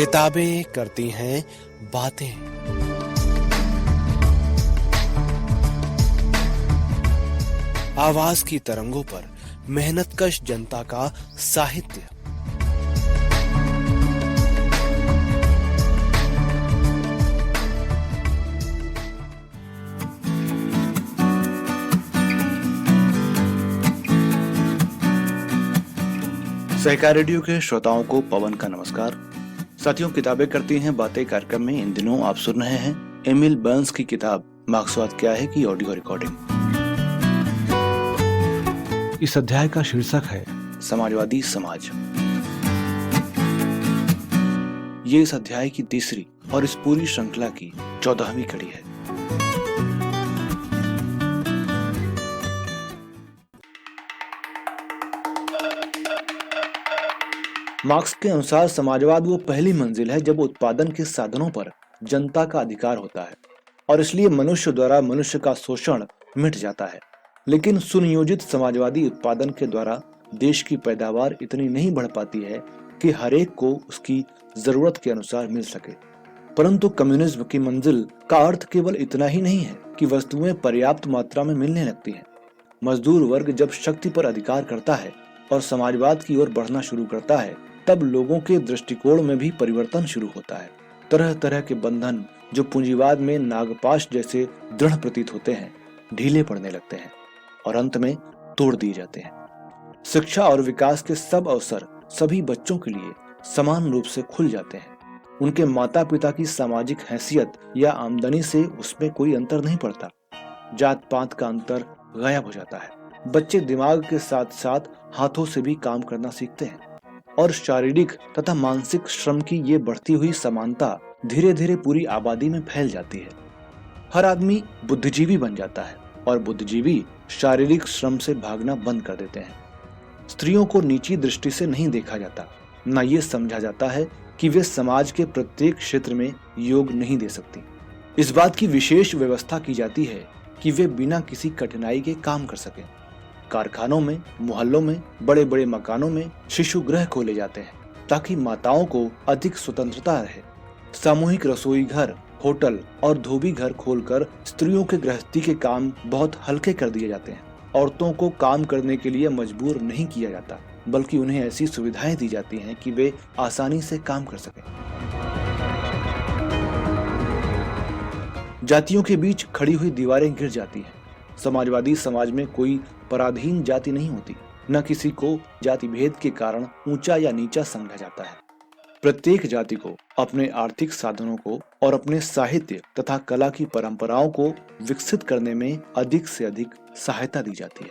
किताबें करती हैं बातें। आवाज की तरंगों पर मेहनतकश जनता का साहित्य। सहकार रेडियो के श्रोताओं को पवन का नमस्कार। साथियों, किताबें करती हैं बातें कार्यक्रम में इन दिनों आप सुन रहे हैं एमिल बर्न्स की किताब मार्क्सवाद क्या है की ऑडियो रिकॉर्डिंग। इस अध्याय का शीर्षक है समाजवादी समाज। ये इस अध्याय की तीसरी और इस पूरी श्रृंखला की 14वीं कड़ी है। मार्क्स के अनुसार समाजवाद वो पहली मंजिल है जब उत्पादन के साधनों पर जनता का अधिकार होता है और इसलिए मनुष्य द्वारा मनुष्य का शोषण मिट जाता है। लेकिन सुनियोजित समाजवादी उत्पादन के द्वारा देश की पैदावार इतनी नहीं बढ़ पाती है कि हरेक को उसकी जरूरत के अनुसार मिल सके। परंतु कम्युनिज्म की मंजिल का अर्थ केवल इतना ही नहीं है कि वस्तुएं पर्याप्त मात्रा में मिलने लगती हैं। मजदूर वर्ग जब शक्ति पर अधिकार करता है और समाजवाद की ओर बढ़ना शुरू करता है, तब लोगों के दृष्टिकोण में भी परिवर्तन शुरू होता है। तरह तरह के बंधन जो पूंजीवाद में नागपाश जैसे दृढ़ प्रतीत होते हैं, ढीले पड़ने लगते हैं और अंत में तोड़ दिए जाते हैं। शिक्षा और विकास के सब अवसर सभी बच्चों के लिए समान रूप से खुल जाते हैं। उनके माता पिता की सामाजिक हैसियत या आमदनी से उसमें कोई अंतर नहीं पड़ता। जात पात का अंतर गायब हो जाता है। बच्चे दिमाग के साथ साथ हाथों से भी काम करना सीखते हैं और शारीरिक तथा मानसिक श्रम की ये बढ़ती हुई समानता धीरे धीरे पूरी आबादी में फैल जाती है। हर आदमी बुद्धिजीवी बन जाता है और बुद्धिजीवी शारीरिक श्रम से भागना बंद कर देते हैं। स्त्रियों को नीची दृष्टि से नहीं देखा जाता, न ये समझा जाता है कि वे समाज के प्रत्येक क्षेत्र में योग नहीं दे सकती। इस बात की विशेष व्यवस्था की जाती है कि वे बिना किसी कठिनाई के काम कर सकें। कारखानों में, मोहल्लों में, बड़े बड़े मकानों में शिशु गृह खोले जाते हैं ताकि माताओं को अधिक स्वतंत्रता रहे। सामूहिक रसोई घर, होटल और धोबी घर खोलकर स्त्रियों के गृहस्थी के काम बहुत हल्के कर दिए जाते हैं। औरतों को काम करने के लिए मजबूर नहीं किया जाता, बल्कि उन्हें ऐसी सुविधाएं दी जाती हैं कि वे आसानी से काम कर सकें। जातियों के बीच खड़ी हुई दीवारें गिर जाती हैं। समाजवादी समाज में कोई पराधीन जाति नहीं होती, न किसी को जाति भेद के कारण ऊंचा या नीचा समझा जाता है। प्रत्येक जाति को अपने आर्थिक साधनों को और अपने साहित्य तथा कला की परंपराओं को विकसित करने में अधिक से अधिक सहायता दी जाती है।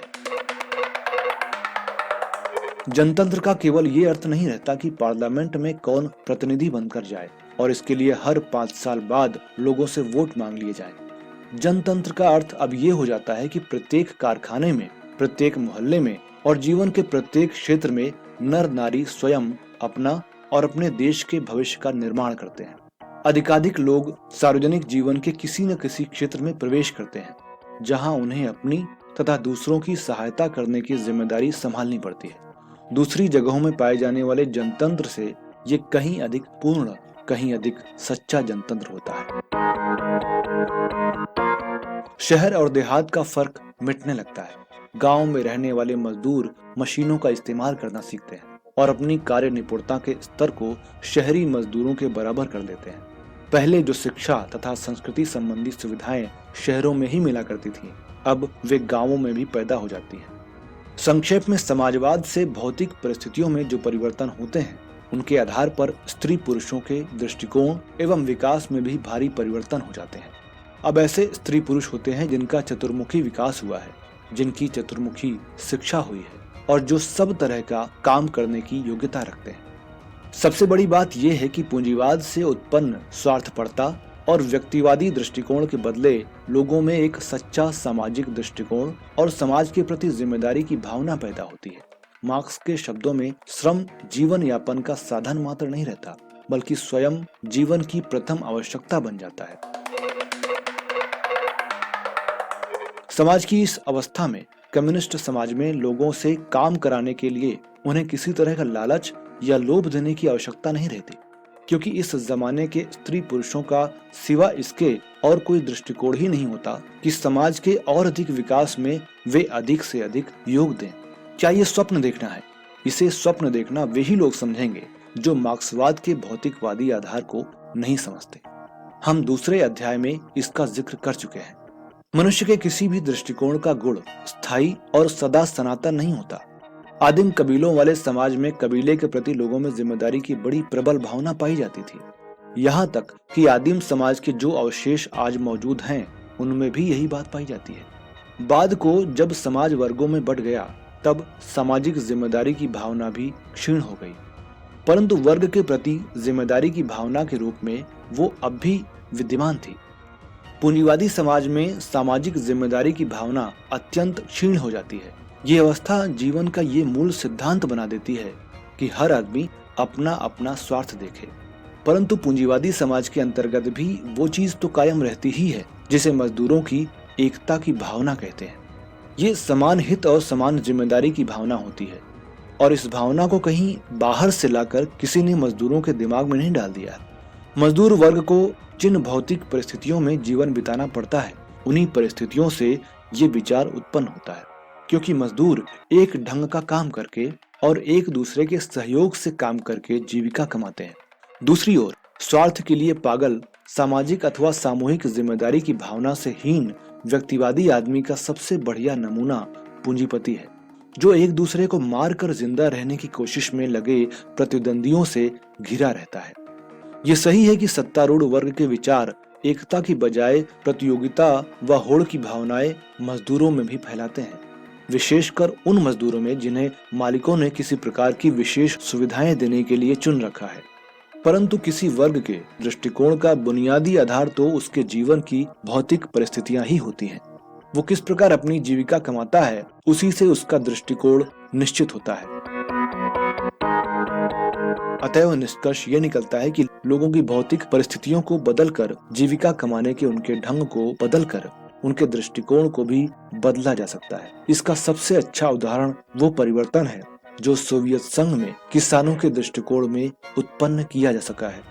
जनतंत्र का केवल ये अर्थ नहीं रहता कि पार्लियामेंट में कौन प्रतिनिधि बनकर जाए और इसके लिए हर 5 साल बाद लोगों से वोट मांग लिए जाए। जनतंत्र का अर्थ अब ये हो जाता है कि प्रत्येक कारखाने में, प्रत्येक मोहल्ले में और जीवन के प्रत्येक क्षेत्र में नर नारी स्वयं अपना और अपने देश के भविष्य का निर्माण करते हैं। अधिकाधिक लोग सार्वजनिक जीवन के किसी न किसी क्षेत्र में प्रवेश करते हैं, जहां उन्हें अपनी तथा दूसरों की सहायता करने की जिम्मेदारी संभालनी पड़ती है। दूसरी जगहों में पाए जाने वाले जनतंत्र से ये कहीं अधिक पूर्ण, कहीं अधिक सच्चा जनतंत्र होता है। शहर और देहात का फर्क मिटने लगता है। गांव में रहने वाले मजदूर मशीनों का इस्तेमाल करना सीखते हैं और अपनी कार्य निपुणता के स्तर को शहरी मजदूरों के बराबर कर देते हैं। पहले जो शिक्षा तथा संस्कृति संबंधी सुविधाएं शहरों में ही मिला करती थीं, अब वे गांवों में भी पैदा हो जाती हैं। संक्षेप में, समाजवाद से भौतिक परिस्थितियों में जो परिवर्तन होते हैं, उनके आधार पर स्त्री पुरुषों के दृष्टिकोण एवं विकास में भी भारी परिवर्तन हो जाते हैं। अब ऐसे स्त्री पुरुष होते हैं जिनका चतुर्मुखी विकास हुआ है, जिनकी चतुर्मुखी शिक्षा हुई है और जो सब तरह का काम करने की योग्यता रखते हैं। सबसे बड़ी बात यह है कि पूंजीवाद से उत्पन्न स्वार्थपरता और व्यक्तिवादी दृष्टिकोण के बदले लोगों में एक सच्चा सामाजिक दृष्टिकोण और समाज के प्रति जिम्मेदारी की भावना पैदा होती है। मार्क्स के शब्दों में, श्रम जीवन यापन का साधन मात्र नहीं रहता, बल्कि स्वयं जीवन की प्रथम आवश्यकता बन जाता है। समाज की इस अवस्था में कम्युनिस्ट समाज में लोगों से काम कराने के लिए उन्हें किसी तरह का लालच या लोभ देने की आवश्यकता नहीं रहती। क्योंकि इस जमाने के स्त्री पुरुषों का सिवा इसके और कोई दृष्टिकोण ही नहीं होता कि समाज के और अधिक विकास में वे अधिक से अधिक योग दें। क्या ये स्वप्न देखना है? इसे स्वप्न देखना वे ही लोग समझेंगे जो मार्क्सवाद के भौतिकवादी आधार को नहीं समझते। हम दूसरे अध्याय में इसका जिक्र कर चुके हैं। मनुष्य के किसी भी दृष्टिकोण का गुण स्थायी और सदा सनातन नहीं होता। आदिम कबीलों वाले समाज में कबीले के प्रति लोगों में जिम्मेदारी की बड़ी प्रबल भावना पाई जाती थी। यहाँ तक कि आदिम समाज के जो अवशेष आज मौजूद हैं उनमें भी यही बात पाई जाती है। बाद को जब समाज वर्गों में बंट गया तब सामाजिक जिम्मेदारी की भावना भी क्षीण हो गई, परंतु वर्ग के प्रति जिम्मेदारी की भावना के रूप में वो अब भी विद्यमान थी। पूंजीवादी समाज में सामाजिक जिम्मेदारी की भावना अत्यंत क्षीण हो जाती है। ये अवस्था जीवन का ये मूल सिद्धांत बना देती है कि हर आदमी अपना अपना स्वार्थ देखे, परंतु पूंजीवादी समाज के अंतर्गत भी वो चीज तो कायम रहती ही है जिसे मजदूरों की एकता की भावना कहते हैं। ये समान हित और समान जिम्मेदारी की भावना होती है, और इस भावना को कहीं बाहर से लाकर किसी ने मजदूरों के दिमाग में नहीं डाल दिया। मजदूर वर्ग को जिन भौतिक परिस्थितियों में जीवन बिताना पड़ता है उन्हीं परिस्थितियों से ये विचार उत्पन्न होता है, क्योंकि मजदूर एक ढंग का काम करके और एक दूसरे के सहयोग से काम करके जीविका कमाते हैं। दूसरी ओर स्वार्थ के लिए पागल सामाजिक अथवा सामूहिक जिम्मेदारी की भावना से हीन व्यक्तिवादी आदमी का सबसे बढ़िया नमूना पूंजीपति है, जो एक दूसरे को मारकर जिंदा रहने की कोशिश में लगे प्रतिद्वंदियों से घिरा रहता है। ये सही है कि सत्तारूढ़ वर्ग के विचार एकता की बजाय प्रतियोगिता व होड़ की भावनाएं मजदूरों में भी फैलाते हैं, विशेषकर उन मजदूरों में जिन्हें मालिकों ने किसी प्रकार की विशेष सुविधाएं देने के लिए चुन रखा है। परंतु किसी वर्ग के दृष्टिकोण का बुनियादी आधार तो उसके जीवन की भौतिक परिस्थितियां ही होती हैं। वो किस प्रकार अपनी जीविका कमाता है उसी से उसका दृष्टिकोण निश्चित होता है। अतएव निष्कर्ष ये निकलता है कि लोगों की भौतिक परिस्थितियों को बदलकर जीविका कमाने के उनके ढंग को बदलकर उनके दृष्टिकोण को भी बदला जा सकता है। इसका सबसे अच्छा उदाहरण वो परिवर्तन है जो सोवियत संघ में किसानों के दृष्टिकोण में उत्पन्न किया जा सका है।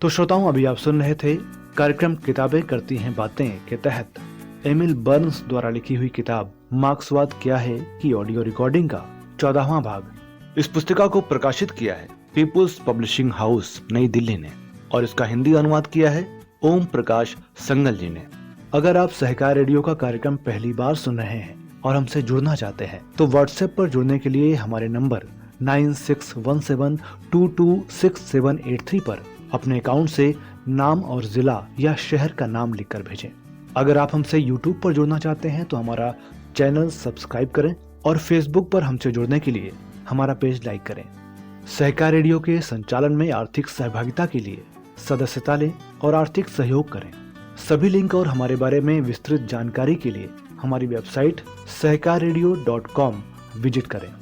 तो श्रोताओं, अभी आप सुन रहे थे कार्यक्रम किताबें करती हैं बातें के तहत एमिल बर्न्स द्वारा लिखी हुई किताब मार्क्सवाद क्या है की ऑडियो रिकॉर्डिंग का 14वां भाग। इस पुस्तिका को प्रकाशित किया है पीपुल्स पब्लिशिंग हाउस नई दिल्ली ने और इसका हिंदी अनुवाद किया है ओम प्रकाश संगल जी ने। अगर आप सहकार रेडियो का कार्यक्रम पहली बार सुन रहे हैं और हमसे जुड़ना चाहते हैं तो व्हाट्सएप पर जुड़ने के लिए हमारे नंबर 9617226783 पर अपने अकाउंट से नाम और जिला या शहर का नाम लिखकर भेजें। अगर आप हमसे YouTube पर जुड़ना चाहते हैं तो हमारा चैनल सब्सक्राइब करें और Facebook पर हमसे जुड़ने के लिए हमारा पेज लाइक करें। सहकार रेडियो के संचालन में आर्थिक सहभागिता के लिए सदस्यता लें और आर्थिक सहयोग करें। सभी लिंक और हमारे बारे में विस्तृत जानकारी के लिए हमारी वेबसाइट सहकाररेडियो.com विजिट करें।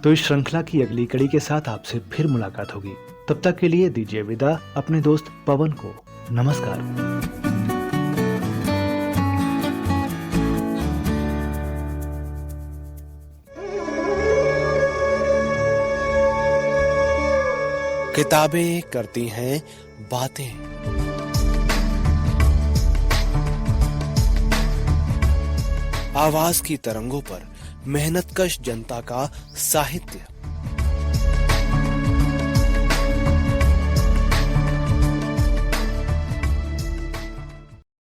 तो इस श्रृंखला की अगली कड़ी के साथ आपसे फिर मुलाकात होगी। तब तक के लिए दीजिए विदा अपने दोस्त पवन को। नमस्कार। किताबें करती हैं बातें। आवाज की तरंगों पर मेहनतकश जनता का साहित्य।